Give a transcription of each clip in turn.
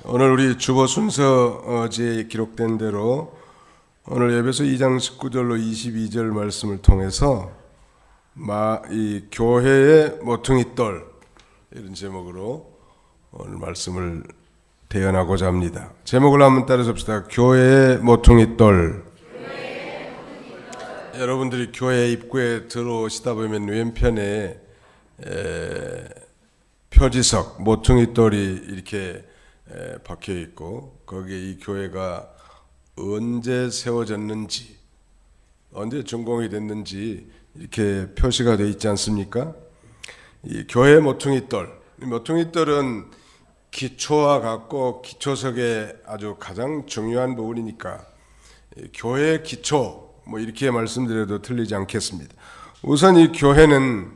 오늘 우리 주보 순서지에 기록된 대로 오늘 에베소 2장 19절로 22절 말씀을 통해서 이 교회의 모퉁이돌 이런 제목으로 오늘 말씀을 대연하고자 합니다. 제목을 한번 따라서 봅시다. 교회의 모퉁이돌. 여러분들이 교회 입구에 들어오시다 보면 왼편에 표지석 모퉁이돌이 이렇게 박혀 있고 거기에 이 교회가 언제 세워졌는지 언제 준공이 됐는지 이렇게 표시가 되어 있지 않습니까? 이 교회 모퉁이돌, 이 모퉁이돌은 기초와 같고 기초석의 아주 가장 중요한 부분이니까 교회의 기초 이렇게 말씀드려도 틀리지 않겠습니다. 우선 이 교회는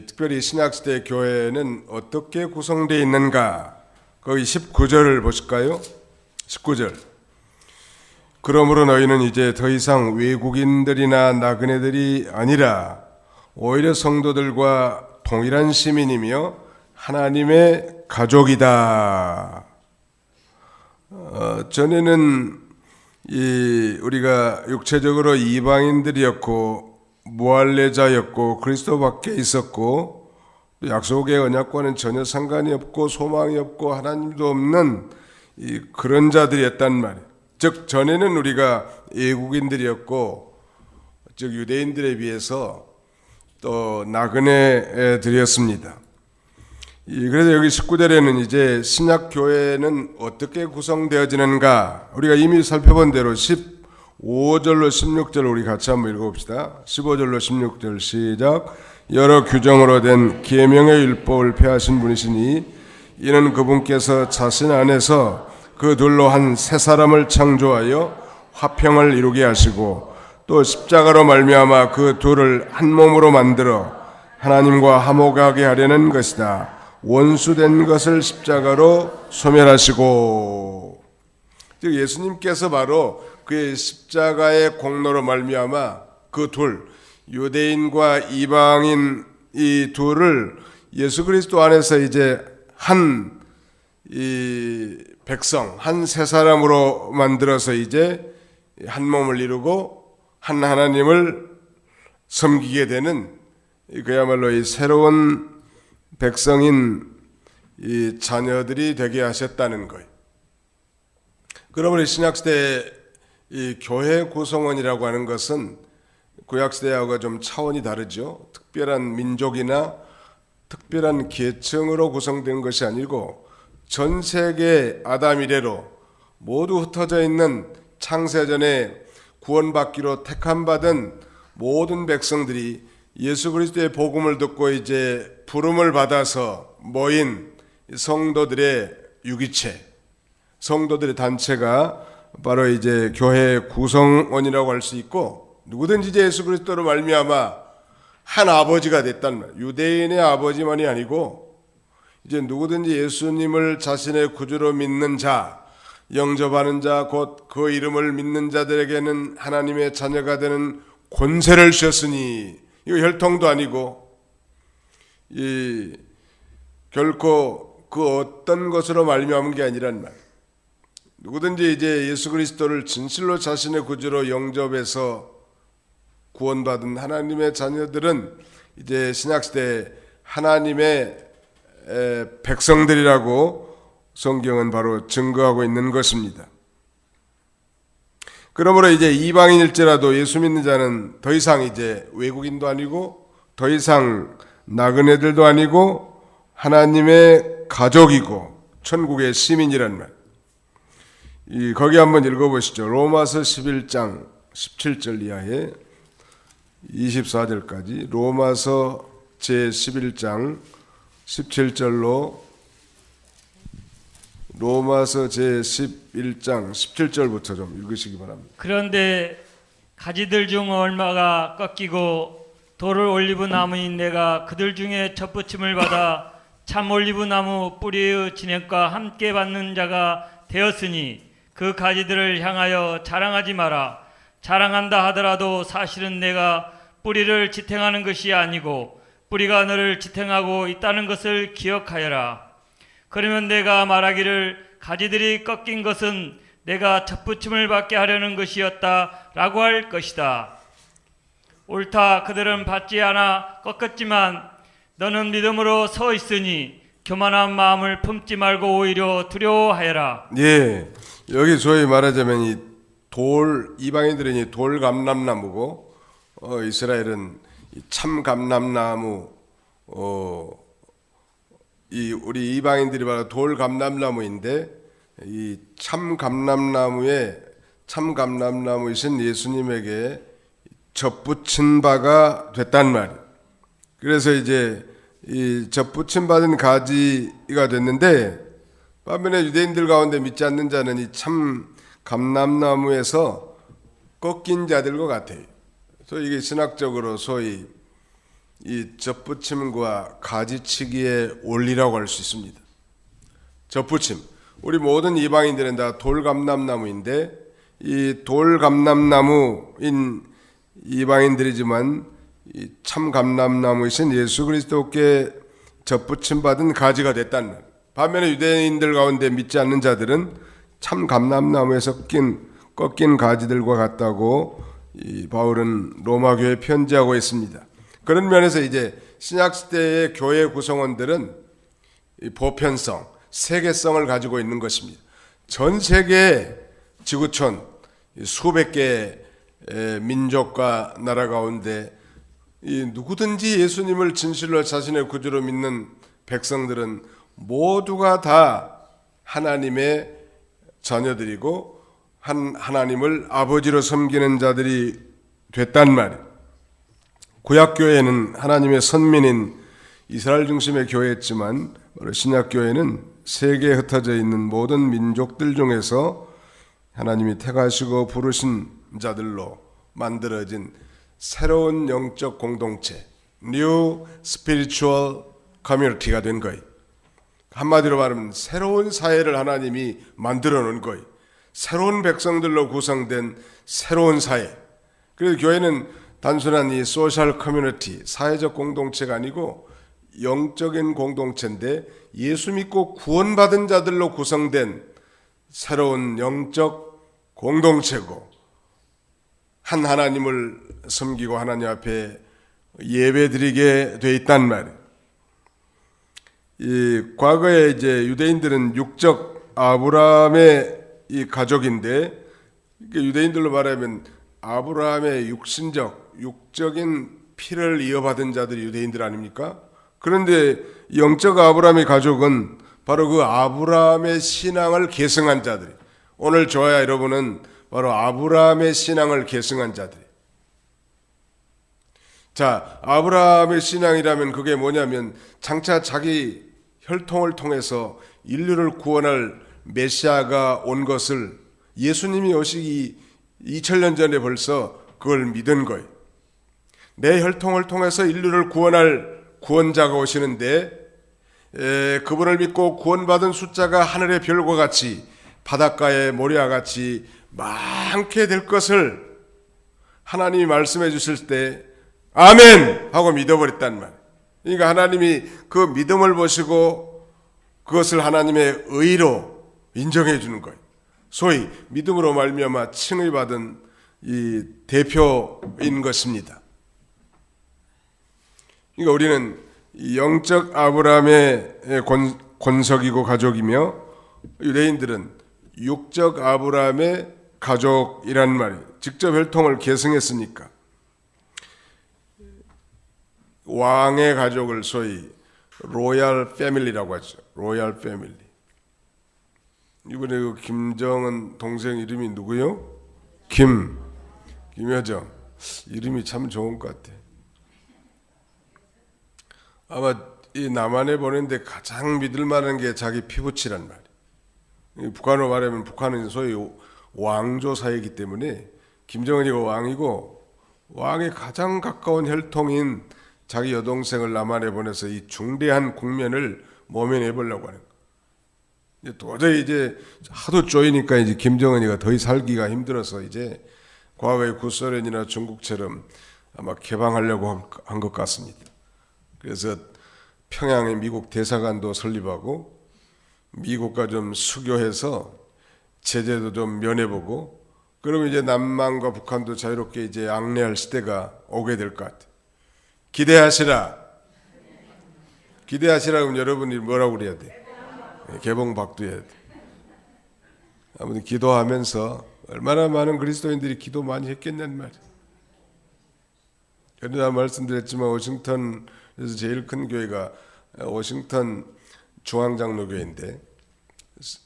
특별히 신약시대 교회는 어떻게 구성되어 있는가? 거기 19절을 보실까요? 19절. 그러므로 너희는 이제 더 이상 외국인들이나 나그네들이 아니라 오히려 성도들과 동일한 시민이며 하나님의 가족이다. 전에는 우리가 육체적으로 이방인들이었고 무할례자였고 그리스도 밖에 있었고 약속의 언약과는 전혀 상관이 없고 소망이 없고 하나님도 없는 그런 자들이었단 말이에요. 즉 전에는 우리가 외국인들이었고 즉 유대인들에 비해서 또 나그네들이었습니다. 그래서 여기 19절에는 이제 신약교회는 어떻게 구성되어지는가 우리가 이미 살펴본 대로 15절로 16절 우리 같이 한번 읽어봅시다. 15절로 16절 시작. 여러 규정으로 된 계명의 율법을 폐하신 분이시니 이는 그분께서 자신 안에서 그 둘로 한 새 사람을 창조하여 화평을 이루게 하시고 또 십자가로 말미암아 그 둘을 한 몸으로 만들어 하나님과 화목하게 하려는 것이다. 원수된 것을 십자가로 소멸하시고, 즉 예수님께서 바로 그의 십자가의 공로로 말미암아 그 둘, 유대인과 이방인 이 둘을 예수 그리스도 안에서 이제 한 백성, 한 새 사람으로 만들어서 이제 한 몸을 이루고 한 하나님을 섬기게 되는 그야말로 이 새로운 백성인 이 자녀들이 되게 하셨다는 거예요. 그러므로 신약시대 이 교회 구성원이라고 하는 것은 구약시대하고 좀 차원이 다르죠. 특별한 민족이나 특별한 계층으로 구성된 것이 아니고 전 세계 아담 이래로 모두 흩어져 있는 창세전에 구원받기로 택함받은 모든 백성들이 예수 그리스도의 복음을 듣고 이제 부름을 받아서 모인 성도들의 유기체, 성도들의 단체가 바로 이제 교회 구성원이라고 할 수 있고 누구든지 이제 예수 그리스도로 말미암아 한 아버지가 됐단 말이에요. 유대인의 아버지만이 아니고 이제 누구든지 예수님을 자신의 구주로 믿는 자, 영접하는 자, 곧 그 이름을 믿는 자들에게는 하나님의 자녀가 되는 권세를 주셨으니 이거 혈통도 아니고 결코 그 어떤 것으로 말미암은 게 아니란 말. 누구든지 이제 예수 그리스도를 진실로 자신의 구주로 영접해서 구원받은 하나님의 자녀들은 이제 신약시대 하나님의 백성들이라고 성경은 바로 증거하고 있는 것입니다. 그러므로 이제 이방인일지라도 예수 믿는 자는 더 이상 이제 외국인도 아니고 더 이상 나그네들도 아니고 하나님의 가족이고 천국의 시민이란 말. 거기 한번 읽어보시죠. 로마서 11장 17절 이하에 24절까지 로마서 제11장 17절로 로마서 제11장 17절부터 좀 읽으시기 바랍니다. 그런데 가지들 중 얼마가 꺾이고 돌을 올리브 나무인 내가 그들 중에 첫부침을 받아 참 올리브 나무 뿌리의 진액과 함께 받는 자가 되었으니 그 가지들을 향하여 자랑하지 마라. 자랑한다 하더라도 사실은 내가 뿌리를 지탱하는 것이 아니고 뿌리가 너를 지탱하고 있다는 것을 기억하여라. 그러면 내가 말하기를 가지들이 꺾인 것은 내가 첫부침을 받게 하려는 것이었다 라고 할 것이다. 옳다. 그들은 받지 않아 꺾었지만 너는 믿음으로 서 있으니 교만한 마음을 품지 말고 오히려 두려워하여라. 예, 여기 소위 말하자면 이방인들은 이 돌 감람나무고 이스라엘은 이 참 감람나무, 우리 이방인들이 말하는 돌 감람나무인데 이 참 감람나무이신 예수님에게 접붙인 바가 됐단 말이에요. 그래서 이제 이 접붙임 받은 가지가 됐는데, 반면에 유대인들 가운데 믿지 않는 자는 이 참 감람나무에서 꺾인 자들과 같아요. 그래서 이게 신학적으로 소위 이 접붙임과 가지치기의 원리라고 할 수 있습니다. 접붙임, 우리 모든 이방인들은 다 돌감람나무인데 이 돌감람나무인 이방인들이지만 이 참 감람나무이신 예수 그리스도께 접붙임 받은 가지가 됐다는 말. 반면에 유대인들 가운데 믿지 않는 자들은 참 감람나무에서 꺾인 가지들과 같다고 이 바울은 로마 교회에 편지하고 있습니다. 그런 면에서 이제 신약 시대의 교회 구성원들은 이 보편성, 세계성을 가지고 있는 것입니다. 전 세계 지구촌 수백 개의 민족과 나라 가운데 이 누구든지 예수님을 진실로 자신의 구주로 믿는 백성들은 모두가 다 하나님의 자녀들이고 하나님을 아버지로 섬기는 자들이 됐단 말이에요. 구약교회는 하나님의 선민인 이스라엘 중심의 교회였지만 신약교회는 세계에 흩어져 있는 모든 민족들 중에서 하나님이 택하시고 부르신 자들로 만들어진 새로운 영적 공동체, New Spiritual Community가 된 거예요. 한마디로 말하면 새로운 사회를 하나님이 만들어 놓은 거예요. 새로운 백성들로 구성된 새로운 사회. 그래서 교회는 단순한 이 소셜 커뮤니티, 사회적 공동체가 아니고 영적인 공동체인데 예수 믿고 구원받은 자들로 구성된 새로운 영적 공동체고, 한 하나님을 섬기고 하나님 앞에 예배드리게 돼 있단 말이에요. 이 과거에 이제 유대인들은 육적 아브라함의 이 가족인데, 유대인들로 말하면 아브라함의 육적인 피를 이어받은 자들이 유대인들 아닙니까? 그런데 영적 아브라함의 가족은 바로 그 아브라함의 신앙을 계승한 자들이, 오늘 저와 여러분은 바로 아브라함의 신앙을 계승한 자들이. 자, 아브라함의 신앙이라면 그게 뭐냐면 장차 자기 혈통을 통해서 인류를 구원할 메시아가 온 것을 예수님이 오시기 2000년 전에 벌써 그걸 믿은 거예요. 내 혈통을 통해서 인류를 구원할 구원자가 오시는데 그분을 믿고 구원받은 숫자가 하늘의 별과 같이 바닷가의 모래와 같이 많게 될 것을 하나님이 말씀해 주실 때 아멘 하고 믿어버렸단 말. 그러니까 하나님이 그 믿음을 보시고 그것을 하나님의 의로 인정해 주는 거예요. 소위 믿음으로 말미암아 칭의받은 이 대표인 것입니다. 그러니까 우리는 영적 아브라함의 권석이고 가족이며 유대인들은 육적 아브라함의 가족이란 말이에요. 직접 혈통을 계승했으니까. 왕의 가족을 소위 로얄 패밀리라고 하죠. 로얄 패밀리. 이번에 그 김정은 동생 이름이 누구요? 김여정. 이름이 참 좋은 것 같아. 아마 이 남한에 보내는데 가장 믿을 만한 게 자기 피부치란 말이에요. 북한으로 말하면 북한은 소위 왕조 사회이기 때문에 김정은이가 왕이고 왕에 가장 가까운 혈통인 자기 여동생을 남한에 보내서 이 중대한 국면을 모면해 보려고 하는 거예요. 도저히 이제 하도 쪼이니까 이제 김정은이가 더 살기가 힘들어서 이제 과거의 구소련이나 중국처럼 아마 개방하려고 한 것 같습니다. 그래서 평양에 미국 대사관도 설립하고 미국과 좀 수교해서 제재도 좀 면해보고, 그러면 이제 남한과 북한도 자유롭게 이제 왕래할 시대가 오게 될 것 같아요. 기대하시라. 기대하시라 그러면 여러분이 뭐라고 그래야 돼? 개봉박두해야 돼. 아무튼 기도하면서 얼마나 많은 그리스도인들이 기도 많이 했겠냐는 말이에요. 그러나 말씀드렸지만 워싱턴에서 제일 큰 교회가 워싱턴 중앙장로교회인데,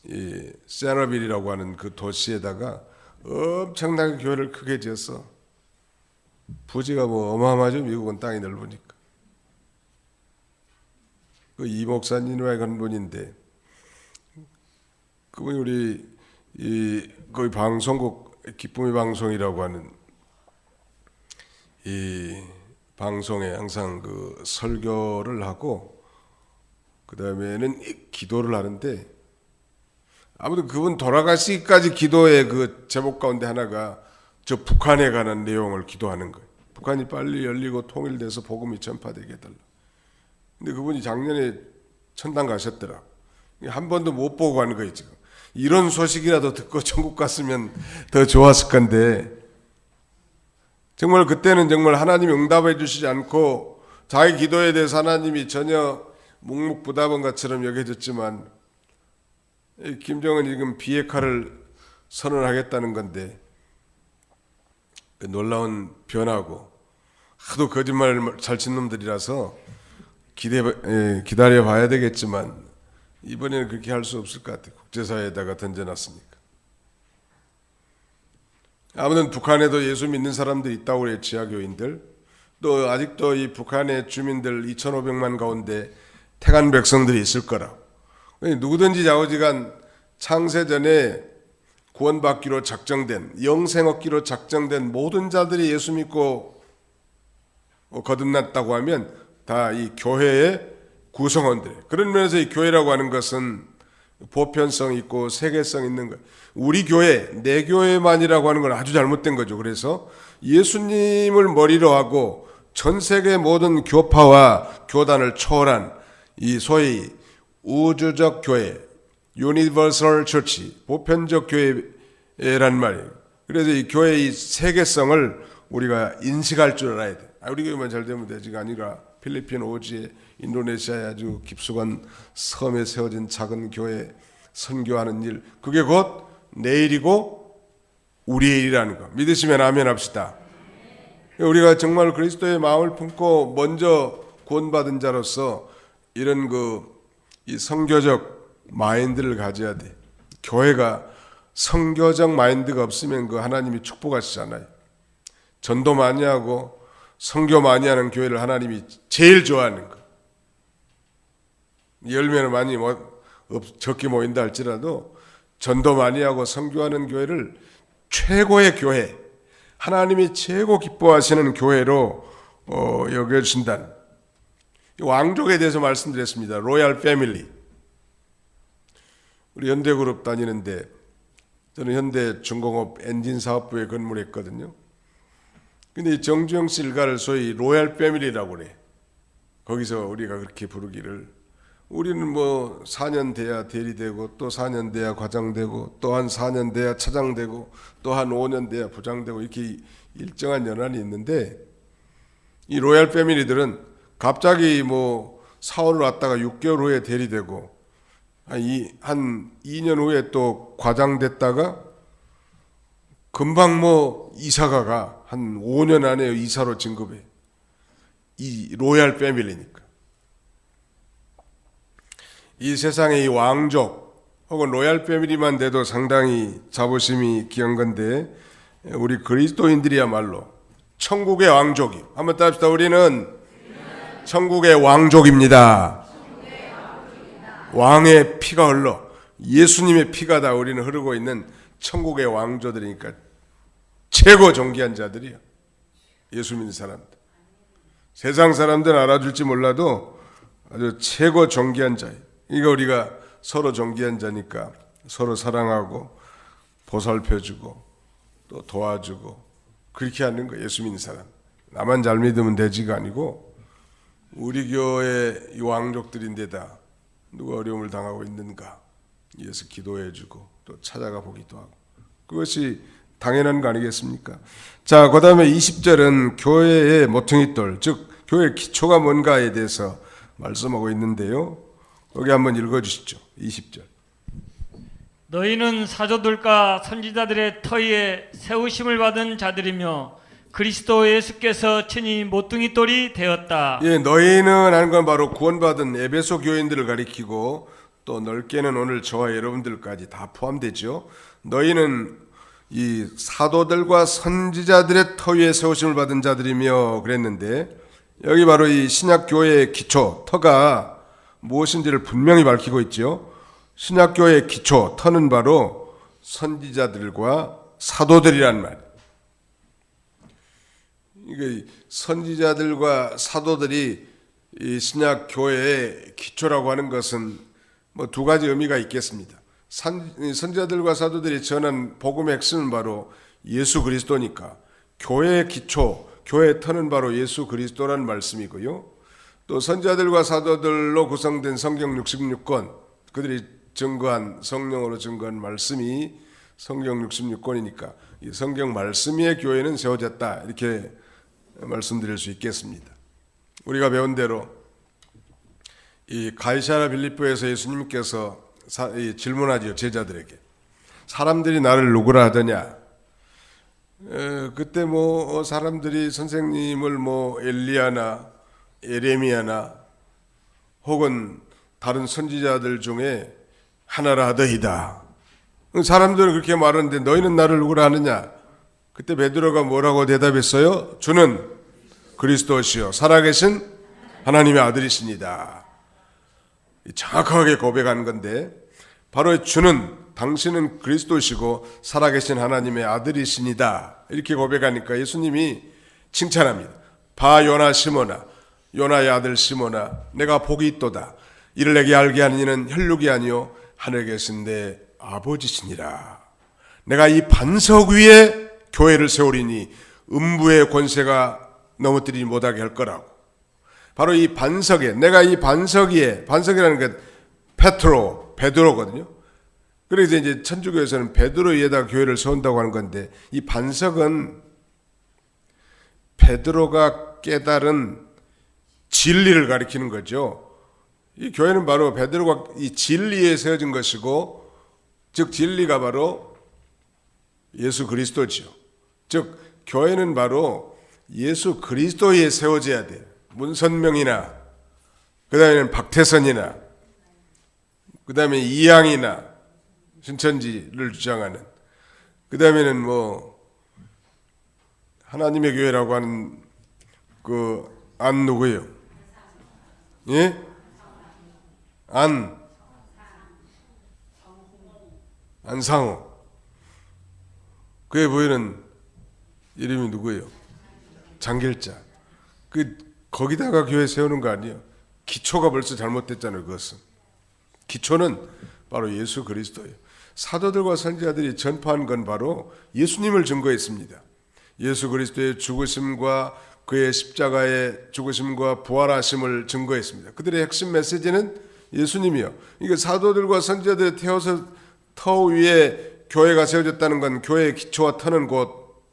이 세너빌이라고 하는 그 도시에다가 엄청나게 교회를 크게 지었어. 부지가 뭐 어마어마하죠. 미국은 땅이 넓으니까. 그 이 목사님의 건분인데, 그분이 우리 거의 방송국 기쁨의 방송이라고 하는 이 방송에 항상 그 설교를 하고 그 다음에는 기도를 하는데, 아무튼 그분 돌아가시기까지 기도의 그 제목 가운데 하나가 저 북한에 관한 내용을 기도하는 거예요. 북한이 빨리 열리고 통일돼서 복음이 전파되게 해달라. 근데 그분이 작년에 천당 가셨더라. 한 번도 못 보고 가는 거예요 지금. 이런 소식이라도 듣고 천국 갔으면 더 좋았을 건데, 정말 그때는 정말 하나님이 응답해 주시지 않고 자기 기도에 대해서 하나님이 전혀 묵묵부답한 것처럼 여겨졌지만, 김정은이 지금 비핵화를 선언하겠다는 건데, 그 놀라운 변화고, 하도 거짓말을 잘 친 놈들이라서 기다려 봐야 되겠지만 이번에는 그렇게 할 수 없을 것 같아요. 국제사회에다가 던져놨으니까. 아무튼 북한에도 예수 믿는 사람들이 있다고 그래요. 지하교인들. 또 아직도 이 북한의 주민들 2,500만 가운데 택한 백성들이 있을 거라고. 누구든지 좌우지간 창세전에 구원받기로 작정된, 영생 얻기로 작정된 모든 자들이 예수 믿고 거듭났다고 하면 다 이 교회의 구성원들. 그런 면에서 이 교회라고 하는 것은 보편성 있고 세계성 있는 것. 우리 교회, 내 교회만이라고 하는 건 아주 잘못된 거죠. 그래서 예수님을 머리로 하고 전 세계 모든 교파와 교단을 초월한 이 소위 우주적 교회, 유니버설 처치, 보편적 교회란 말이에요. 그래서 이 교회의 이 세계성을 우리가 인식할 줄 알아야 돼. 우리 교회만 잘 되면 되지가 아니라 필리핀 오지에 인도네시아의 아주 깊숙한 섬에 세워진 작은 교회 선교하는 일, 그게 곧 내일이고 우리의 일이라는 거 믿으시면 아멘 합시다. 우리가 정말 그리스도의 마음을 품고 먼저 구원받은 자로서 이런 이 선교적 마인드를 가져야 돼. 교회가 선교적 마인드가 없으면 그 하나님이 축복하시잖아요. 전도 많이 하고 선교 많이 하는 교회를 하나님이 제일 좋아하는 거. 열매는 많이 적게 모인다 할지라도 전도 많이 하고 선교하는 교회를 최고의 교회, 하나님이 최고 기뻐하시는 교회로 여겨진다는, 왕족에 대해서 말씀드렸습니다. 로얄 패밀리. 우리 현대그룹 다니는데 저는 현대중공업 엔진사업부에 근무했거든요. 근데 정주영 씨 일가를 소위 로얄 패밀리라고 그래. 거기서 우리가 그렇게 부르기를, 우리는 뭐 4년 돼야 대리되고 또 4년 돼야 과장되고 또 한 4년 돼야 차장되고 또 한 5년 돼야 부장되고 이렇게 일정한 연한이 있는데, 이 로얄 패밀리들은 갑자기 뭐 사원을 왔다가 6개월 후에 대리되고 한 2년 후에 또 과장됐다가 금방 뭐 이사가가 한 5년 안에 이사로 진급해. 이 로얄 패밀리니까. 이 세상의 이 왕족 혹은 로얄 패밀리만 돼도 상당히 자부심이 귀한 건데, 우리 그리스도인들이야말로 천국의 왕족이. 한번 따릅시다. 우리는 천국의 왕족입니다. 왕의 피가 흘러, 예수님의 피가 다 우리는 흐르고 있는 천국의 왕조들이니까 최고 존귀한 자들이야. 예수 믿는 사람들. 세상 사람들은 알아줄지 몰라도 아주 최고 존귀한 자예요. 이거 우리가 서로 존귀한 자니까 서로 사랑하고 보살펴주고 또 도와주고 그렇게 하는 거예요. 예수 믿는 사람. 나만 잘 믿으면 되지가 아니고 우리 교회 이 왕족들인데다 누가 어려움을 당하고 있는가, 위해서 기도해주고 또 찾아가 보기도 하고 그것이 당연한 거 아니겠습니까? 자, 그 다음에 20절은 교회의 모퉁이돌, 즉 교회의 기초가 뭔가에 대해서 말씀하고 있는데요. 여기 한번 읽어주시죠. 20절. 너희는 사도들과 선지자들의 터위에 세우심을 받은 자들이며 그리스도 예수께서 친히 모퉁이돌이 되었다. 예, 너희는 하는 건 바로 구원받은 에베소 교인들을 가리키고 또 넓게는 오늘 저와 여러분들까지 다 포함되죠. 너희는 이 사도들과 선지자들의 터위에 세우심을 받은 자들이며 그랬는데 여기 바로 이 신약 교회의 기초 터가 무엇인지를 분명히 밝히고 있죠. 신약 교회의 기초 터는 바로 선지자들과 사도들이란 말. 이게 선지자들과 사도들이 이 신약 교회의 기초라고 하는 것은 뭐 두 가지 의미가 있겠습니다. 선지자들과 사도들이 전한 복음의 핵심은 바로 예수 그리스도니까 교회의 기초, 교회의 터는 바로 예수 그리스도라는 말씀이고요. 또 선지자들과 사도들로 구성된 성경 66권, 그들이 증거한 성령으로 증거한 말씀이 성경 66권이니까 이 성경 말씀 위에 교회는 세워졌다 이렇게 말씀드릴 수 있겠습니다. 우리가 배운 대로 이 가이사랴 빌립보에서 예수님께서 질문하죠. 제자들에게 사람들이 나를 누구라 하더냐. 그때 뭐 사람들이 선생님을 뭐 엘리야나 에레미야나 혹은 다른 선지자들 중에 하나라 하더이다. 사람들은 그렇게 말하는데 너희는 나를 누구라 하느냐. 그때 베드로가 뭐라고 대답했어요? 주는 그리스도시요 살아계신 하나님의 아들이십니다. 정확하게 고백하는 건데 바로 주는 당신은 그리스도시고 살아계신 하나님의 아들이십니다. 이렇게 고백하니까 예수님이 칭찬합니다. 바 요나 시모나 요나의 아들 시모나 내가 복이 있도다. 이를 내게 알게 하는 이는 혈육이 아니요 하늘에 계신 내 아버지시니라. 내가 이 반석 위에 교회를 세우리니 음부의 권세가 넘어뜨리지 못하게 할 거라고. 바로 이 반석에 내가 이 반석 위에 반석이라는 게 베드로거든요. 그래서 이제 천주교에서는 베드로 위에다가 교회를 세운다고 하는 건데 이 반석은 베드로가 깨달은 진리를 가리키는 거죠. 이 교회는 바로 베드로가 이 진리에 세워진 것이고 즉 진리가 바로 예수 그리스도지요. 즉 교회는 바로 예수 그리스도에 세워져야 돼요. 문선명이나 그 다음에는 박태선이나 그 다음에 이양이나 신천지를 주장하는 그 다음에는 뭐 하나님의 교회라고 하는 그 안 누구예요? 예? 안상호. 그에 보이는 이름이 누구예요? 장길자. 거기다가 교회 세우는 거 아니에요? 기초가 벌써 잘못됐잖아요. 그것은 기초는 바로 예수 그리스도예요. 사도들과 선지자들이 전파한 건 바로 예수님을 증거했습니다. 예수 그리스도의 죽으심과 그의 십자가의 죽으심과 부활하심을 증거했습니다. 그들의 핵심 메시지는 예수님이요. 이게 사도들과 선지자들의 태워서 터 위에 교회가 세워졌다는 건 교회의 기초와 터는 곧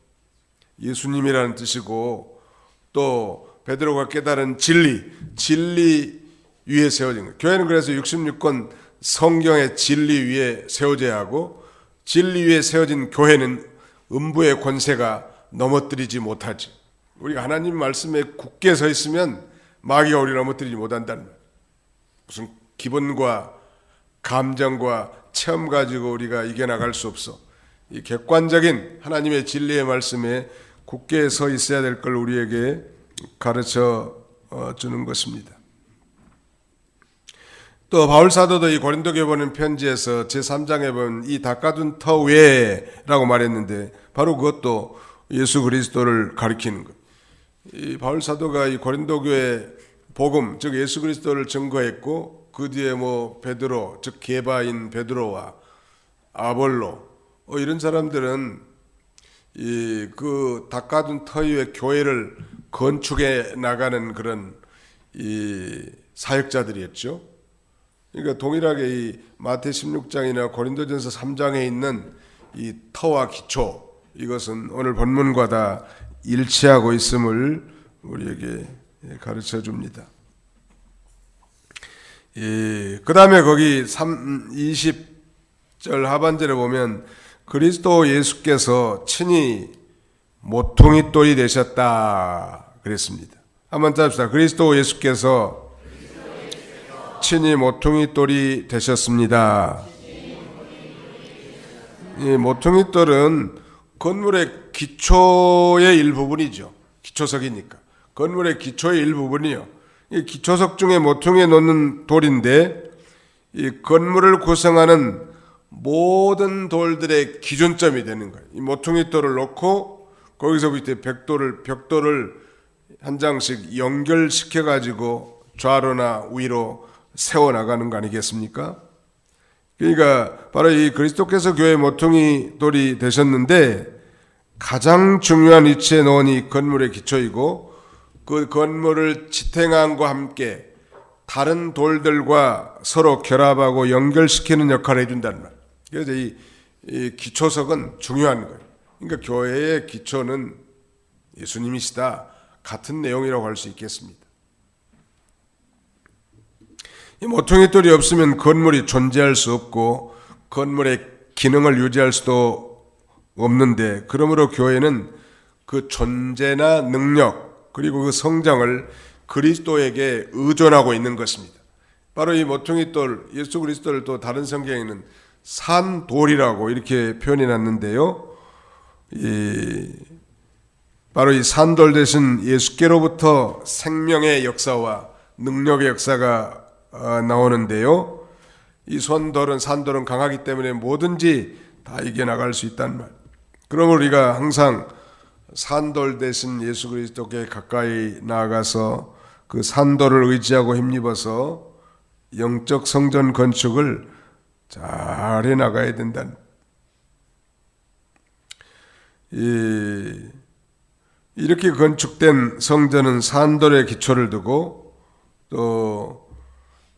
예수님이라는 뜻이고 또 베드로가 깨달은 진리 위에 세워진 거예요. 교회는 그래서 66권 성경의 진리 위에 세워져야 하고 진리 위에 세워진 교회는 음부의 권세가 넘어뜨리지 못하지. 우리가 하나님 말씀에 굳게 서 있으면 마귀가 우리를 넘어뜨리지 못한다는 거예요. 무슨 기본과 감정과 체험 가지고 우리가 이겨나갈 수 없어. 이 객관적인 하나님의 진리의 말씀에 굳게 서 있어야 될 걸 우리에게 가르쳐 주는 것입니다. 또 바울 사도도 이 고린도교에 보낸 편지에서 제3장에 보면 이 닦아둔 터 외라고 말했는데 바로 그것도 예수 그리스도를 가리키는 것. 이 바울 사도가 이 고린도 교회 복음 즉 예수 그리스도를 증거했고 그 뒤에 뭐 베드로 즉 게바인 베드로와 아볼로 이런 사람들은 이 그 닦아둔 터 위에 교회를 건축해 나가는 그런 이 사역자들이었죠. 그러니까 동일하게 이 마태 16장이나 고린도전서 3장에 있는 이 터와 기초, 이것은 오늘 본문과 다 일치하고 있음을 우리에게 가르쳐 줍니다. 그 다음에 거기 20절 하반절에 보면 그리스도 예수께서 친히 모퉁이 돌이 되셨다 그랬습니다. 한번 따릅시다. 그리스도 예수께서 친히 모퉁이 돌이 되셨습니다. 이 모퉁이 돌은 건물의 기초의 일부분이죠. 기초석이니까. 건물의 기초의 일부분이요. 이 기초석 중에 모퉁이에 놓는 돌인데 이 건물을 구성하는 모든 돌들의 기준점이 되는 거예요. 이 모퉁이 돌을 놓고 거기서부터 벽돌을 한 장씩 연결시켜 가지고 좌로나 위로 세워 나가는 거 아니겠습니까? 그러니까 바로 이 그리스도께서 교회 모퉁이 돌이 되셨는데 가장 중요한 위치에 놓은 이 건물의 기초이고 그 건물을 지탱함과 함께 다른 돌들과 서로 결합하고 연결시키는 역할을 해준다는 말. 그래서 이 기초석은 중요한 거예요. 그러니까 교회의 기초는 예수님이시다. 같은 내용이라고 할 수 있겠습니다. 이 모퉁이 돌이 없으면 건물이 존재할 수 없고 건물의 기능을 유지할 수도 없는데, 그러므로 교회는 그 존재나 능력 그리고 그 성장을 그리스도에게 의존하고 있는 것입니다. 바로 이 모퉁이 돌, 예수 그리스도를 또 다른 성경에는 산돌이라고 이렇게 표현해 놨는데요. 바로 이 산돌 대신 예수께로부터 생명의 역사와 능력의 역사가 나오는데요. 이 산돌은 강하기 때문에 뭐든지 다 이겨나갈 수 있단 말. 그러므로 우리가 항상 산돌 대신 예수 그리스도께 가까이 나아가서 그 산돌을 의지하고 힘입어서 영적 성전 건축을 잘 해나가야 된다. 이렇게 건축된 성전은 산돌의 기초를 두고 또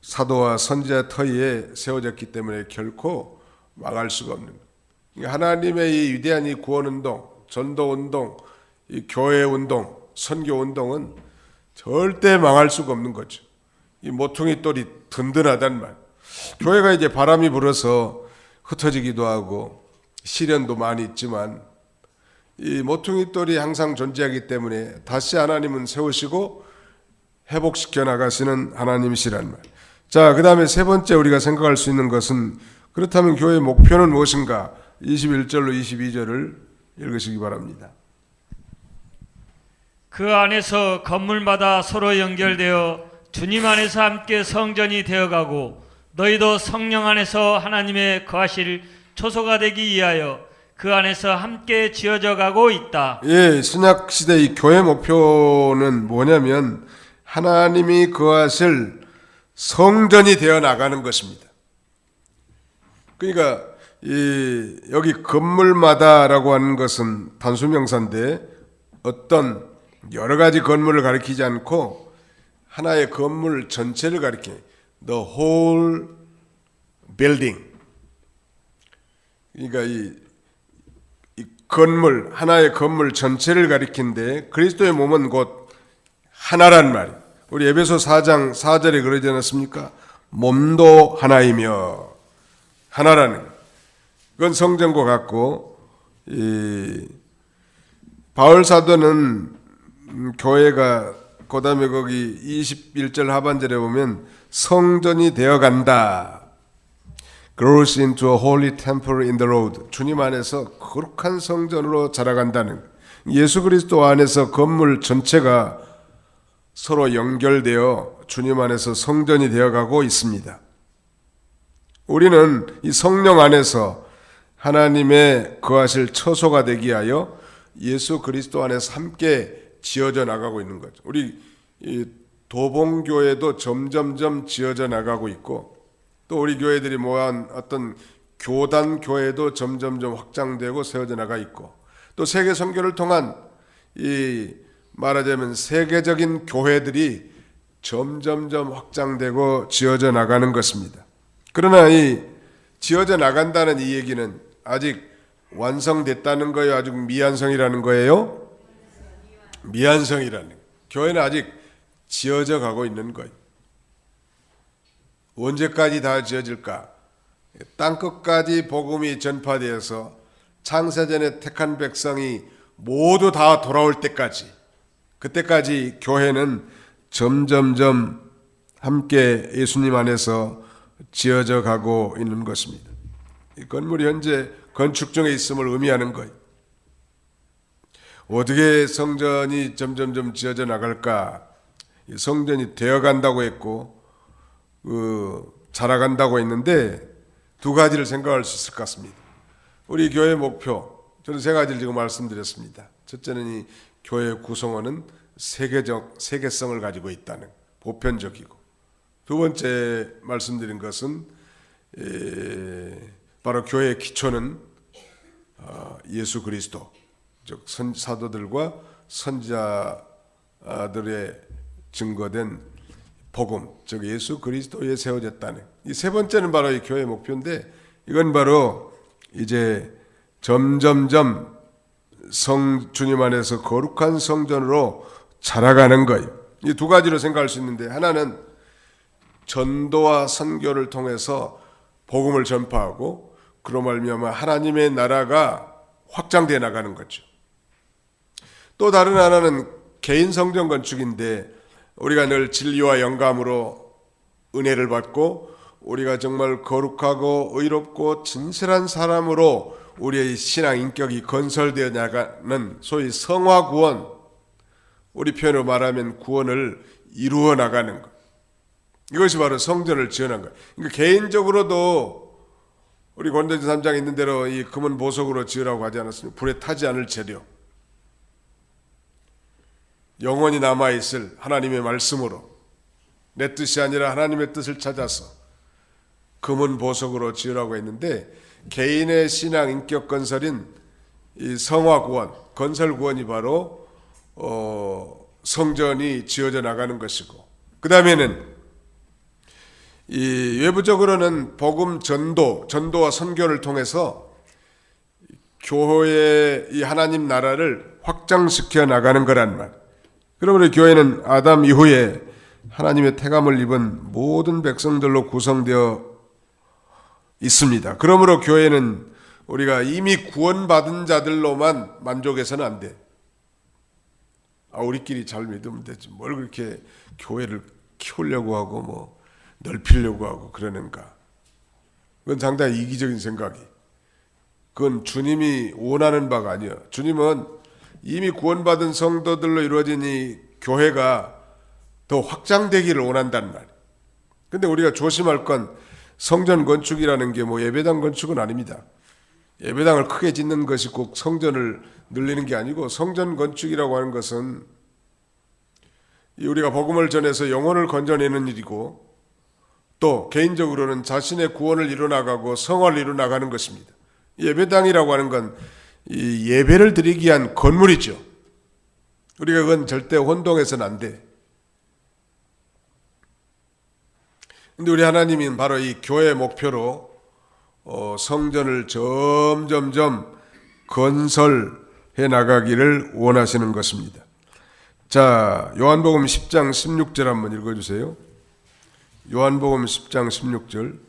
사도와 선지자 터위에 세워졌기 때문에 결코 망할 수가 없는 거예요. 하나님의 이 위대한 이 구원운동, 전도운동, 이 교회운동, 선교운동은 절대 망할 수가 없는 거죠. 이 모퉁이 돌이 든든하단 말. 교회가 이제 바람이 불어서 흩어지기도 하고 시련도 많이 있지만 이 모퉁이 돌이 항상 존재하기 때문에 다시 하나님은 세우시고 회복시켜 나가시는 하나님이시란 말. 자, 그 다음에 세 번째 우리가 생각할 수 있는 것은, 그렇다면 교회의 목표는 무엇인가? 21절로 22절을 읽으시기 바랍니다. 그 안에서 건물마다 서로 연결되어 주님 안에서 함께 성전이 되어가고 너희도 성령 안에서 하나님의 거하실 초소가 되기 위하여 그 안에서 함께 지어져 가고 있다. 예, 신약 시대 이 교회 목표는 뭐냐면 하나님이 거하실 성전이 되어 나가는 것입니다. 그러니까 여기 건물마다라고 하는 것은 단수명사인데 어떤 여러 가지 건물을 가리키지 않고 하나의 건물 전체를 가리켜 the whole building. 그러니까 이 건물, 하나의 건물 전체를 가리킨데 그리스도의 몸은 곧 하나란 말이에요. 우리 에베소 4장 4절에 그러지 않았습니까? 몸도 하나이며 하나라는 것. 그건 성전과 같고, 바울 사도는 교회가 그 다음에 거기 21절 하반절에 보면 성전이 되어간다. Grows into a holy temple in the Lord. 주님 안에서 거룩한 성전으로 자라간다는 것. 예수 그리스도 안에서 건물 전체가 서로 연결되어 주님 안에서 성전이 되어가고 있습니다. 우리는 이 성령 안에서 하나님의 거하실 처소가 되기 위하여 예수 그리스도 안에서 함께 지어져 나가고 있는 거죠. 우리 이 도봉교회도 점점점 지어져 나가고 있고, 또 우리 교회들이 모한 어떤 교단 교회도 점점점 확장되고 세워져 나가 있고, 또 세계 선교를 통한 이 말하자면 세계적인 교회들이 점점점 확장되고 지어져 나가는 것입니다. 그러나 이 지어져 나간다는 이 얘기는 아직 완성됐다는 거예요? 아직 미완성이라는 거예요? 미완성이라는 거예요. 교회는 아직 지어져 가고 있는 거예요. 언제까지 다 지어질까? 땅끝까지 복음이 전파되어서 창세전에 택한 백성이 모두 다 돌아올 때까지, 그때까지 교회는 점점점 함께 예수님 안에서 지어져 가고 있는 것입니다. 이 건물이 현재 건축 중에 있음을 의미하는 거예요. 어떻게 성전이 점점점 지어져 나갈까? 성전이 되어간다고 했고 자라간다고 했는데 두 가지를 생각할 수 있을 것 같습니다. 우리 교회 목표, 저는 세 가지를 지금 말씀드렸습니다. 첫째는 이 교회 구성원은 세계성을 가지고 있다는, 보편적이고, 두 번째 말씀드린 것은 바로 교회의 기초는 예수 그리스도, 즉 사도들과 선지자들의 증거된 복음, 즉 예수 그리스도에 세워졌다는, 이 세 번째는 바로 이 교회의 목표인데, 이건 바로 이제 점점점 주님 안에서 거룩한 성전으로 자라가는 거예요. 이 두 가지로 생각할 수 있는데, 하나는 전도와 선교를 통해서 복음을 전파하고 그로 말미암아 하나님의 나라가 확장되어 나가는 거죠. 또 다른 하나는 개인 성전 건축인데, 우리가 늘 진리와 영감으로 은혜를 받고 우리가 정말 거룩하고 의롭고 진실한 사람으로 우리의 신앙 인격이 건설되어 나가는 소위 성화 구원, 우리 표현으로 말하면 구원을 이루어 나가는 것, 이것이 바로 성전을 지어낸 거예요. 그러니까 개인적으로도 우리 고린도전서 3장에 있는 대로 이 금은 보석으로 지으라고 하지 않았습니까? 불에 타지 않을 재료, 영원히 남아있을 하나님의 말씀으로, 내 뜻이 아니라 하나님의 뜻을 찾아서 금은 보석으로 지으라고 했는데, 개인의 신앙 인격 건설인 이 성화 구원, 건설 구원이 바로 성전이 지어져 나가는 것이고, 그 다음에는 이 외부적으로는 복음 전도와 선교를 통해서 교회의 이 하나님 나라를 확장시켜 나가는 거란 말. 그러므로 교회는 아담 이후에 하나님의 택함을 입은 모든 백성들로 구성되어 있습니다. 그러므로 교회는 우리가 이미 구원받은 자들로만 만족해서는 안 돼. 우리끼리 잘 믿으면 되지, 뭘 그렇게 교회를 키우려고 하고 뭐 넓히려고 하고 그러는가. 그건 상당히 이기적인 생각이. 그건 주님이 원하는 바가 아니에요. 주님은 이미 구원받은 성도들로 이루어진 이 교회가 더 확장되기를 원한단 말이에요. 근데 우리가 조심할 건 성전 건축이라는 게 뭐 예배당 건축은 아닙니다. 예배당을 크게 짓는 것이 꼭 성전을 늘리는 게 아니고, 성전 건축이라고 하는 것은 우리가 복음을 전해서 영혼을 건져내는 일이고, 또 개인적으로는 자신의 구원을 이루어나가고 성화를 이루어나가는 것입니다. 예배당이라고 하는 건 이 예배를 드리기 위한 건물이죠. 우리가 그건 절대 혼동해서는 안 돼. 근데 우리 하나님은 바로 이 교회의 목표로 성전을 점점점 건설해 나가기를 원하시는 것입니다. 자, 요한복음 10장 16절 한번 읽어주세요. 요한복음 10장 16절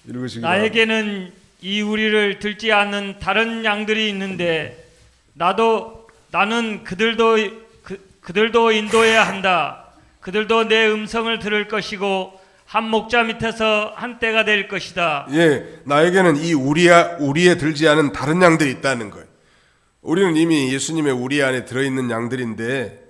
읽으시기 바랍니다. 나에게는 이 우리를 들지 않는 다른 양들이 있는데 나는 그들도 인도해야 한다. 그들도 내 음성을 들을 것이고 한 목자 밑에서 한 떼가 될 것이다. 예, 나에게는 이 우리에 들지 않은 다른 양들이 있다는 거예요. 우리는 이미 예수님의 우리 안에 들어있는 양들인데,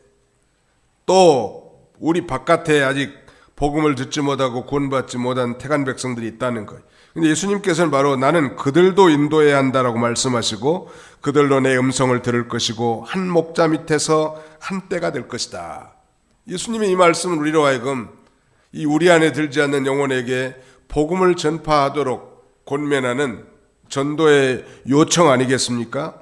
또 우리 바깥에 아직 복음을 듣지 못하고 구원받지 못한 택한 백성들이 있다는 거예요. 근데 예수님께서는 바로 나는 그들도 인도해야 한다라고 말씀하시고, 그들로 내 음성을 들을 것이고 한 목자 밑에서 한 떼가 될 것이다. 예수님의 이 말씀은 우리로 하여금 이 우리 안에 들지 않는 영혼에게 복음을 전파하도록 권면하는 전도의 요청 아니겠습니까?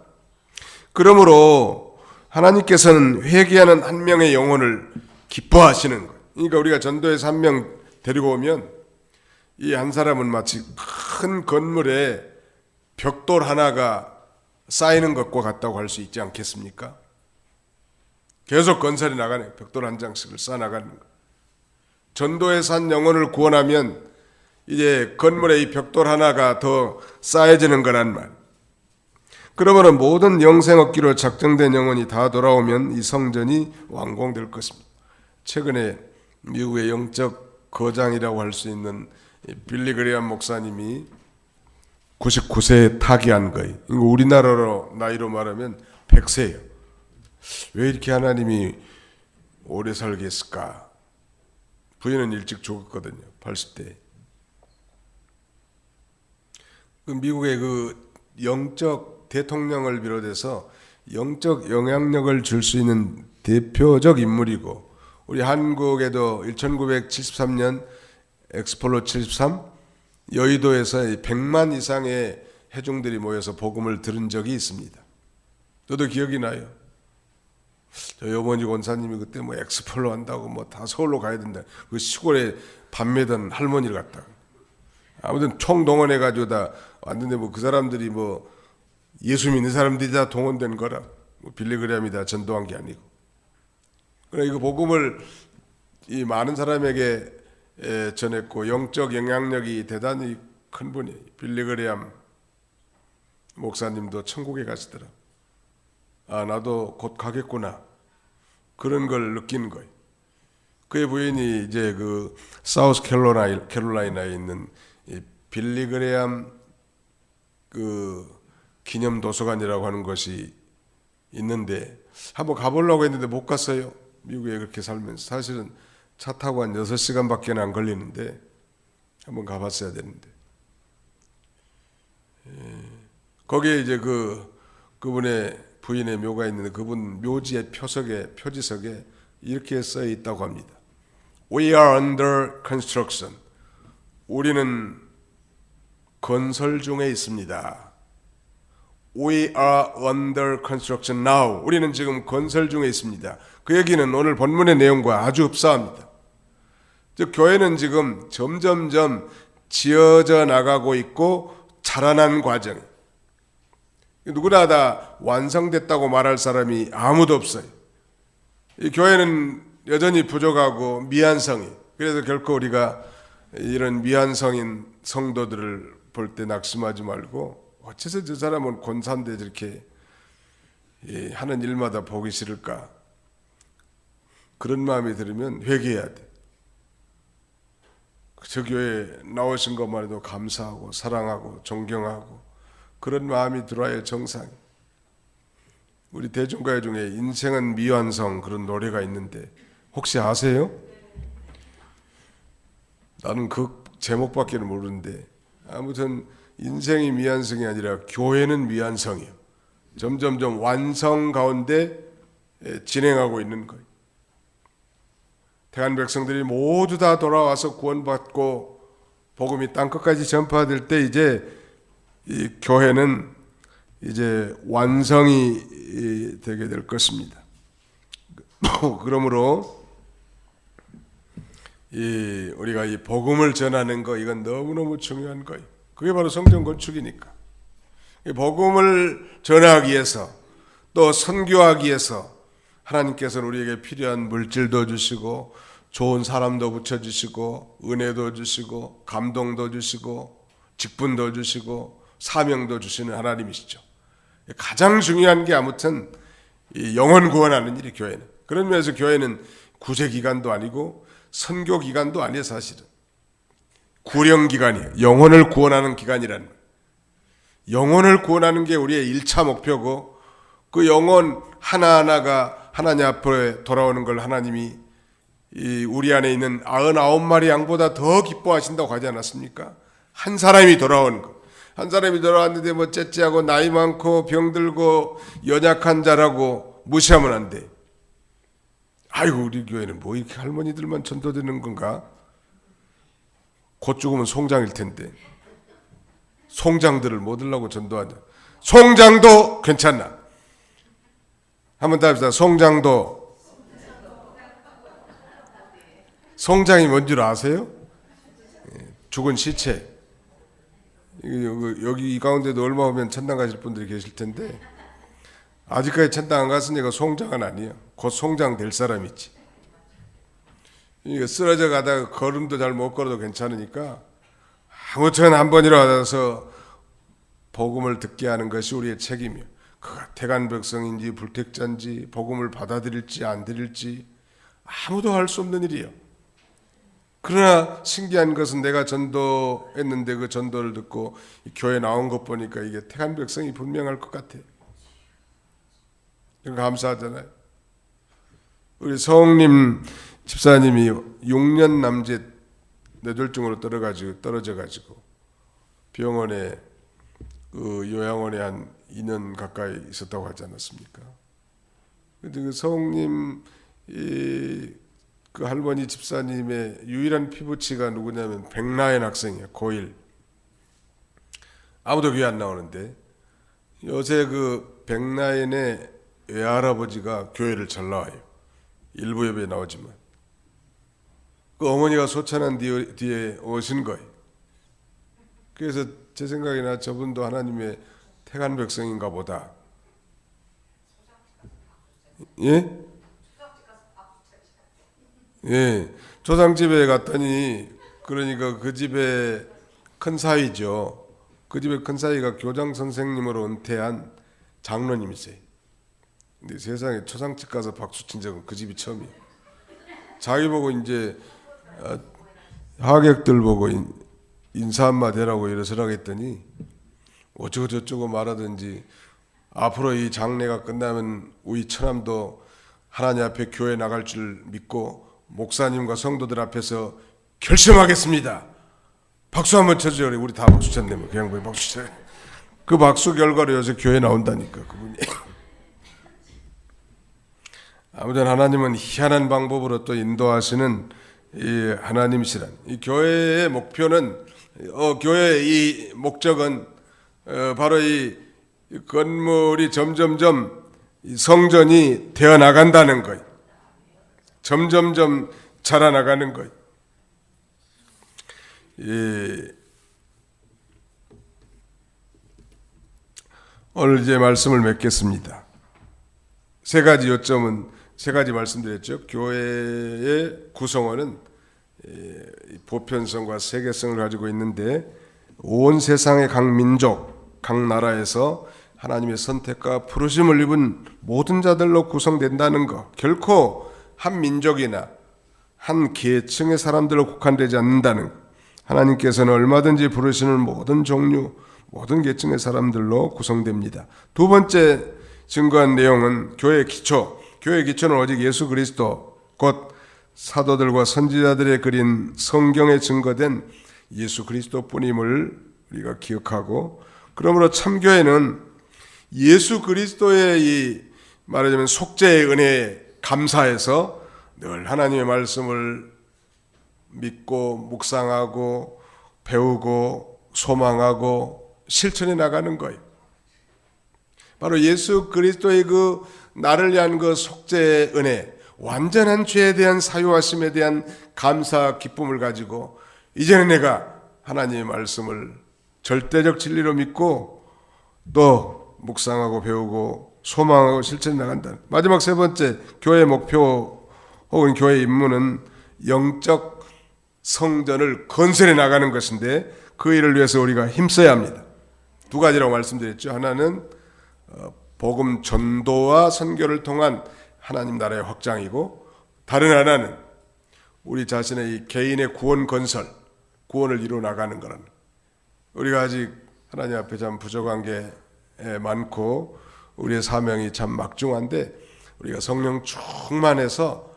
그러므로 하나님께서는 회개하는 한 명의 영혼을 기뻐하시는 거예요. 그러니까 우리가 전도에서 한 명 데리고 오면 이 한 사람은 마치 큰 건물에 벽돌 하나가 쌓이는 것과 같다고 할 수 있지 않겠습니까? 계속 건설이 나가네. 벽돌 한 장씩을 쌓아나가는 거. 전도에서 한 영혼을 구원하면 이제 건물에 이 벽돌 하나가 더 쌓여지는 거란 말. 그러므로 모든 영생 얻기로 작정된 영혼이 다 돌아오면 이 성전이 완공될 것입니다. 최근에 미국의 영적 거장이라고 할 수 있는 빌리 그레이엄 목사님이 99세에 타계한 거예요. 우리나라로 나이로 말하면 100세예요. 왜 이렇게 하나님이 오래 살게 했을까? 부인은 일찍 죽었거든요. 80대. 미국의 그 영적 대통령을 비롯해서 영적 영향력을 줄 수 있는 대표적 인물이고, 우리 한국에도 1973년 엑스폴로 73 여의도에서 100만 이상의 회중들이 모여서 복음을 들은 적이 있습니다. 저도 기억이 나요. 저희 어머니 권사님이 그때 뭐 엑스폴로 한다고 뭐 다 서울로 가야 된다. 그 시골에 밥 매던 할머니를 갖다가 아무튼 총동원해가지고 다 왔는데, 뭐 그 사람들이 뭐 예수 믿는 사람들이 다 동원된 거라, 뭐 빌리 그레이엄이 다 전도한 게 아니고. 그래 이거 복음을 이 많은 사람에게 전했고 영적 영향력이 대단히 큰 분이 빌리 그레이엄 목사님도 천국에 가시더라. 아, 나도 곧 가겠구나. 그런 걸 느끼는 거예요. 그의 부인이 이제 그 사우스 캐롤라이나에 있는 이 빌리 그레이엄 그 기념 도서관이라고 하는 것이 있는데 한번 가보려고 했는데 못 갔어요. 미국에 그렇게 살면서. 사실은 차 타고 한 6시간밖에 안 걸리는데 한번 가봤어야 되는데. 거기에 이제 그분의 부인의 묘가 있는데, 그분 묘지의 표지석에 이렇게 써 있다고 합니다. We are under construction. 우리는 건설 중에 있습니다. We are under construction now. 우리는 지금 건설 중에 있습니다. 그 얘기는 오늘 본문의 내용과 아주 흡사합니다. 즉 교회는 지금 점점점 지어져 나가고 있고 자라난 과정. 누구나 다 완성됐다고 말할 사람이 아무도 없어요. 이 교회는 여전히 부족하고 미완성이. 그래서 결코 우리가 이런 미완성인 성도들을 볼 때 낙심하지 말고, 어째서 저 사람은 권사인데 저렇게 하는 일마다 보기 싫을까? 그런 마음이 들으면 회개해야 돼. 저 교회에 나오신 것만 해도 감사하고 사랑하고 존경하고 그런 마음이 들어야 정상이. 우리 대중가요 중에 인생은 미완성 그런 노래가 있는데 혹시 아세요? 나는 그 제목밖에 모르는데, 아무튼 인생이 미완성이 아니라 교회는 미완성이에요. 점점점 완성 가운데 진행하고 있는 거예요. 태안 백성들이 모두 다 돌아와서 구원받고 복음이 땅끝까지 전파될 때 이제 이 교회는 이제 완성이 되게 될 것입니다. 그러므로 우리가 이 복음을 전하는 거, 이건 너무너무 중요한 거예요. 그게 바로 성전 건축이니까. 이 복음을 전하기 위해서 또 선교하기 위해서 하나님께서는 우리에게 필요한 물질도 주시고 좋은 사람도 붙여주시고 은혜도 주시고 감동도 주시고 직분도 주시고 사명도 주시는 하나님이시죠. 가장 중요한 게 아무튼 이 영혼 구원하는 일이 교회는. 그런 면에서 교회는 구제기관도 아니고 선교기관도 아니에요. 사실은 구령기관이에요. 영혼을 구원하는 기관이라는 거예요. 영혼을 구원하는 게 우리의 1차 목표고, 그 영혼 하나하나가 하나님 앞에 돌아오는 걸 하나님이 우리 안에 있는 99마리 양보다 더 기뻐하신다고 하지 않았습니까? 한 사람이 돌아오는 것. 한 사람이 돌아왔는데 뭐 째째하고 나이 많고 병들고 연약한 자라고 무시하면 안 돼. 아이고 우리 교회는 뭐 이렇게 할머니들만 전도되는 건가? 곧 죽으면 송장일 텐데 송장들을 못 들라고 전도하자. 송장도 괜찮나? 한번 더 합시다. 송장도. 송장이 뭔 줄 아세요? 죽은 시체. 여기 이 가운데도 얼마 오면 천당 가실 분들이 계실 텐데 아직까지 천당 안 갔으니까 송장은 아니에요. 곧 송장 될 사람이지. 이게 쓰러져 가다가 걸음도 잘 못 걸어도 괜찮으니까 아무튼 한 번이라도 와서 복음을 듣게 하는 것이 우리의 책임이에요. 그가 택한 백성인지 불택자인지 복음을 받아들일지 안 들일지 아무도 할 수 없는 일이에요. 그러나 신기한 것은 내가 전도했는데 그 전도를 듣고 교회 나온 것 보니까 이게 택한 백성이 분명할 것 같아요. 감사하잖아요. 우리 서홍님 집사님이 6년 남짓 뇌졸중으로 떨어져가지고 병원에 요양원에 한 2년 가까이 있었다고 하지 않았습니까? 근데 그 서홍님 그 할머니 집사님의 유일한 피부치가 누구냐면 백나연 학생이에요. 고1. 아무도 교회 안 나오는데 요새 그 백나연의 외할아버지가 교회를 잘 나와요. 일부 예배에 나오지만 그 어머니가 소천한 뒤에 오신 거예요. 그래서 제 생각에나 저분도 하나님의 택한 백성인가 보다. 예? 예, 조상집에 갔더니 그러니까 그 집에 큰 사위죠. 그 집에 큰 사위가 교장 선생님으로 은퇴한 장로님이세요. 근데 세상에 초상집 가서 박수 친 적은 그 집이 처음이에요. 자기 보고 이제 하객들 보고 인사 한마디 하라고 이러서라고 했더니 어쩌고 저쩌고 말하든지 앞으로 이 장례가 끝나면 우리 처남도 하나님 앞에 교회 나갈 줄 믿고 목사님과 성도들 앞에서 결심하겠습니다. 박수 한번 쳐줘요. 우리 다 박수 쳤네. 뭐 그냥 박수 쳐요. 그 박수 결과로 요새 교회 나온다니까 그분이. 아무튼 하나님은 희한한 방법으로 또 인도하시는 이 하나님이시란. 이 교회의 목표는 교회의 이 목적은 바로 이 건물이 점점점 성전이 되어 나간다는 거예요. 점점점 자라나가는 거예요. 오늘 이제 말씀을 맺겠습니다. 세 가지 요점은 세 가지 말씀드렸죠. 교회의 구성원은 보편성과 세계성을 가지고 있는데 온 세상의 각 민족, 각 나라에서 하나님의 선택과 부르심을 입은 모든 자들로 구성된다는 것. 결코 한 민족이나 한 계층의 사람들로 국한되지 않는다는 것. 하나님께서는 얼마든지 부르시는 모든 종류, 모든 계층의 사람들로 구성됩니다. 두 번째 증거한 내용은 교회의 기초. 교회의 기초는 오직 예수 그리스도, 곧 사도들과 선지자들의 그린 성경에 증거된 예수 그리스도뿐임을 우리가 기억하고, 그러므로 참교회는 예수 그리스도의 이 말하자면 속죄의 은혜에 감사해서 늘 하나님의 말씀을 믿고 묵상하고 배우고 소망하고 실천해 나가는 거예요. 바로 예수 그리스도의 그 나를 위한 그 속죄의 은혜, 완전한 죄에 대한 사유하심에 대한 감사 기쁨을 가지고 이제는 내가 하나님의 말씀을 절대적 진리로 믿고 또 묵상하고 배우고 소망하고 실천해 나간다. 마지막 세 번째 교회의 목표 혹은 교회의 임무는 영적 성전을 건설해 나가는 것인데 그 일을 위해서 우리가 힘써야 합니다. 두 가지라고 말씀드렸죠. 하나는 복음 전도와 선교를 통한 하나님 나라의 확장이고, 다른 하나는 우리 자신의 이 개인의 구원 건설, 구원을 이루어 나가는 거라는. 우리가 아직 하나님 앞에 참 부족한 게 많고 우리의 사명이 참 막중한데 우리가 성령 충만해서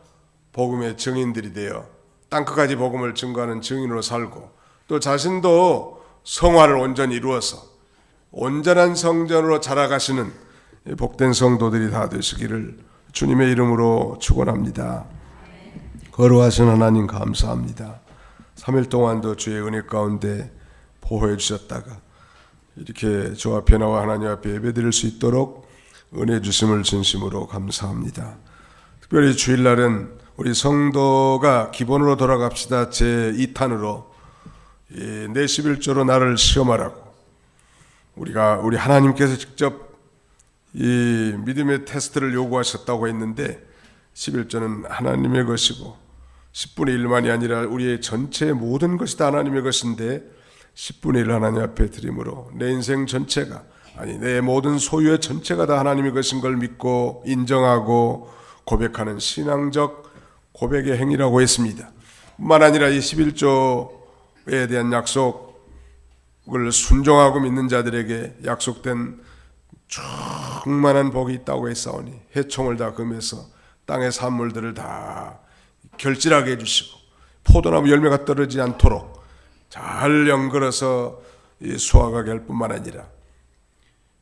복음의 증인들이 되어 땅끝까지 복음을 증거하는 증인으로 살고, 또 자신도 성화를 온전히 이루어서 온전한 성전으로 자라가시는 복된 성도들이 다 되시기를 주님의 이름으로 축원합니다. 거룩하신 하나님 감사합니다. 3일 동안도 주의 은혜 가운데 보호해 주셨다가 이렇게 주 앞에 나와 하나님 앞에 예배드릴 수 있도록 은혜 주심을 진심으로 감사합니다. 특별히 주일날은 우리 성도가 기본으로 돌아갑시다. 제 2탄으로 내 11조로 나를 시험하라고 우리 하나님께서 직접 이 믿음의 테스트를 요구하셨다고 했는데 11조는 하나님의 것이고 10분의 1만이 아니라 우리의 전체 모든 것이 다 하나님의 것인데 10분의 1 하나님 앞에 드림으로 내 인생 전체가 아니 내 모든 소유의 전체가 다 하나님의 것인 걸 믿고 인정하고 고백하는 신앙적 고백의 행위라고 했습니다. 뿐만 아니라 이 11조에 대한 약속을 순종하고 믿는 자들에게 약속된 충만한 복이 있다고 했사오니 해총을 다 금해서 땅의 산물들을 다 결실하게 해주시고 포도나무 열매가 떨어지지 않도록 잘 연걸어서 수확하게 할 뿐만 아니라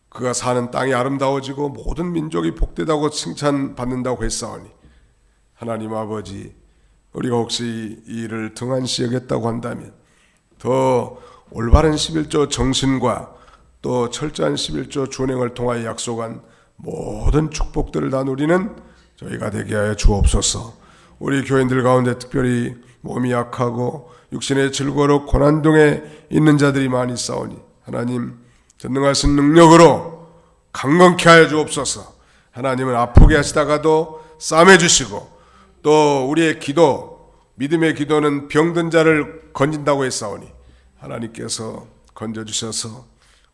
그가 사는 땅이 아름다워지고 모든 민족이 복되다고 칭찬받는다고 했사오니 하나님 아버지, 우리가 혹시 이 일을 등한시 여겼다고 한다면 더 올바른 11조 정신과 또 철저한 11조 준행을 통하여 약속한 모든 축복들을 다 누리는 저희가 되게 하여 주옵소서. 우리 교인들 가운데 특별히 몸이 약하고 육신의 질고로 고난중에 있는 자들이 많이 싸우니 하나님 전능하신 능력으로 강건케 하여 주옵소서. 하나님은 아프게 하시다가도 싸매 주시고 또 우리의 기도, 믿음의 기도는 병든 자를 건진다고 했사오니 하나님께서 건져주셔서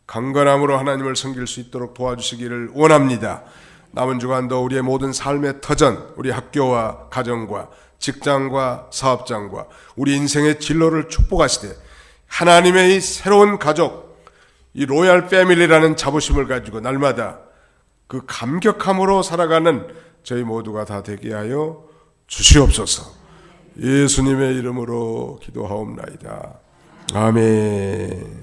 강건함으로 하나님을 섬길 수 있도록 도와주시기를 원합니다. 남은 주간도 우리의 모든 삶의 터전, 우리 학교와 가정과 직장과 사업장과 우리 인생의 진로를 축복하시되 하나님의 이 새로운 가족, 이 로얄 패밀리라는 자부심을 가지고 날마다 그 감격함으로 살아가는 저희 모두가 다 되게 하여 주시옵소서. 예수님의 이름으로 기도하옵나이다. 아멘.